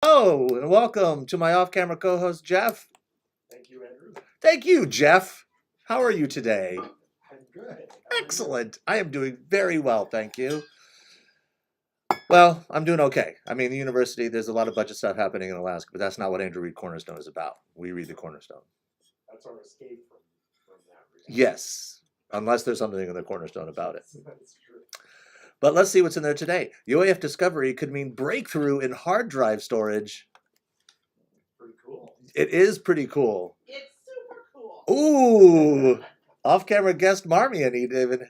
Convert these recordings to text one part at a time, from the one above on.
Hello, and welcome to my off-camera co-host, Jeff. Thank you, Andrew. Thank you, Jeff. How are you today? I'm good. Excellent. I am doing very well, thank you. Well, I'm doing okay. I mean, the university, there's a lot of budget stuff happening in Alaska, but that's not what Andrew Reed Cornerstone is about. We read the Cornerstone. That's our escape from that. Yes, unless there's something in the Cornerstone about it. That's true. But let's see what's in there today. UAF discovery could mean breakthrough in hard drive storage. Pretty cool. It is pretty cool. It's super cool. Ooh, off-camera guest Marmion, David.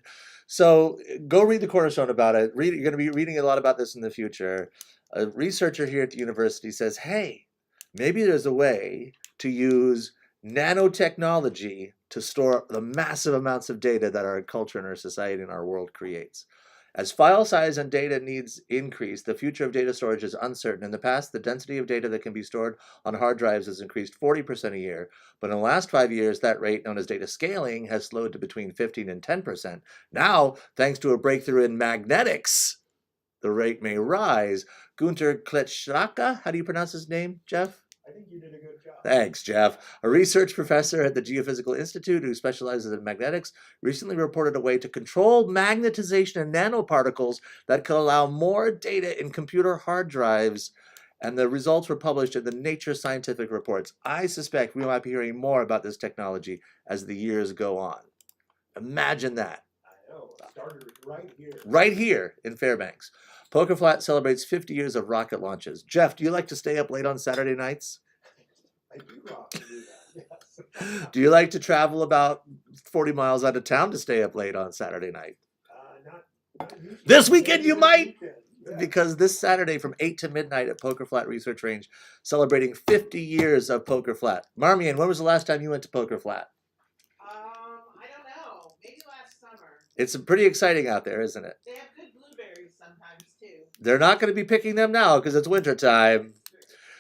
So go read the Cornerstone about it. You're going to be reading a lot about this in the future. A researcher here at the university says, hey, maybe there's a way to use nanotechnology to store the massive amounts of data that our culture and our society and our world creates. As file size and data needs increase, the future of data storage is uncertain. In the past, the density of data that can be stored on hard drives has increased 40% a year, but in the last 5 years, that rate, known as data scaling, has slowed to between 15 and 10%. Now, thanks to a breakthrough in magnetics, the rate may rise. Gunter Kletschaka, how do you pronounce his name, Jeff? I think you did a good job. Thanks, Jeff. A research professor at the Geophysical Institute who specializes in magnetics recently reported a way to control magnetization of nanoparticles that could allow more data in computer hard drives, and the results were published in the Nature Scientific Reports. I suspect we might be hearing more about this technology as the years go on. Imagine that. I know. It started right here. Right here in Fairbanks. Poker Flat celebrates 50 years of rocket launches. Jeff, do you like to stay up late on Saturday nights? I do rock to do that, yes. Do you like to travel about 40 miles out of town to stay up late on Saturday night? Not usually. This weekend you might? Weekend, yeah. Because this Saturday from 8 to midnight at Poker Flat Research Range, celebrating 50 years of Poker Flat. Marmion, when was the last time you went to Poker Flat? I don't know. Maybe last summer. It's pretty exciting out there, isn't it? They have good blueberries sometimes too. They're not going to be picking them now because it's winter time.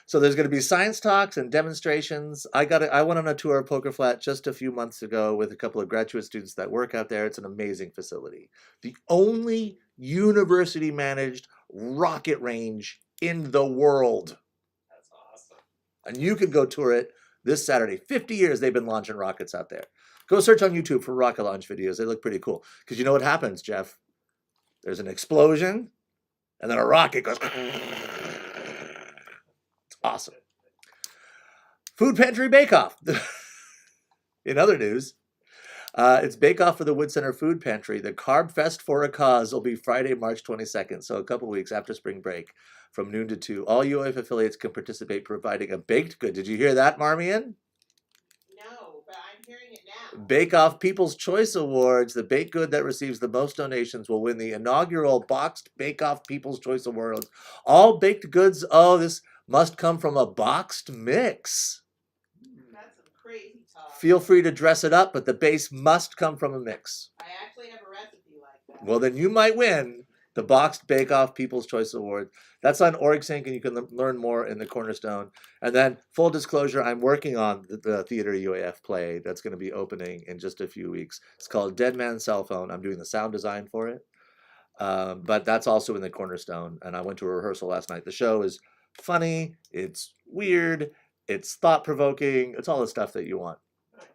So there's going to be science talks and demonstrations. I went on a tour of Poker Flat just a few months ago with a couple of graduate students that work out there. It's an amazing facility. The only university-managed rocket range in the world. That's awesome. And you can go tour it this Saturday. 50 years they've been launching rockets out there. Go search on YouTube for rocket launch videos. They look pretty cool. Because you know what happens, Jeff? There's an explosion, and then a rocket goes... Awesome. Food Pantry Bake Off. In other news, it's Bake Off for the Wood Center Food Pantry. The Carb Fest for a Cause will be Friday, March 22nd, so a couple weeks after spring break from noon to 2. All UAF affiliates can participate providing a baked good. Did you hear that, Marmion? No, but I'm hearing it now. Bake Off People's Choice Awards. The baked good that receives the most donations will win the inaugural Boxed Bake Off People's Choice Awards. All baked goods, this must come from a boxed mix. That's some crazy talk. Feel free to dress it up, but the base must come from a mix. I actually have a recipe like that. Well, then you might win the Boxed Bake Off People's Choice Award. That's on OrgSync, and you can learn more in the Cornerstone. And then, full disclosure, I'm working on the Theater UAF play that's going to be opening in just a few weeks. It's called Dead Man's Cell Phone. I'm doing the sound design for it. But that's also in the Cornerstone, and I went to a rehearsal last night. The show is funny, it's weird, it's thought-provoking, it's all the stuff that you want.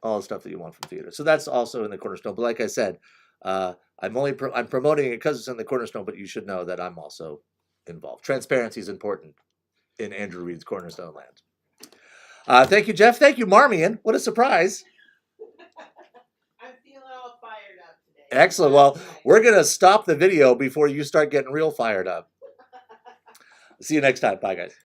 All the stuff that you want from theater. So that's also in the Cornerstone. But like I said, I'm promoting it because it's in the Cornerstone, but you should know that I'm also involved. Transparency is important in Andrew Reed's Cornerstone land. Thank you, Jeff. Thank you, Marmion. What a surprise. I'm feeling all fired up today. Excellent. Well, we're going to stop the video before you start getting real fired up. See you next time. Bye, guys.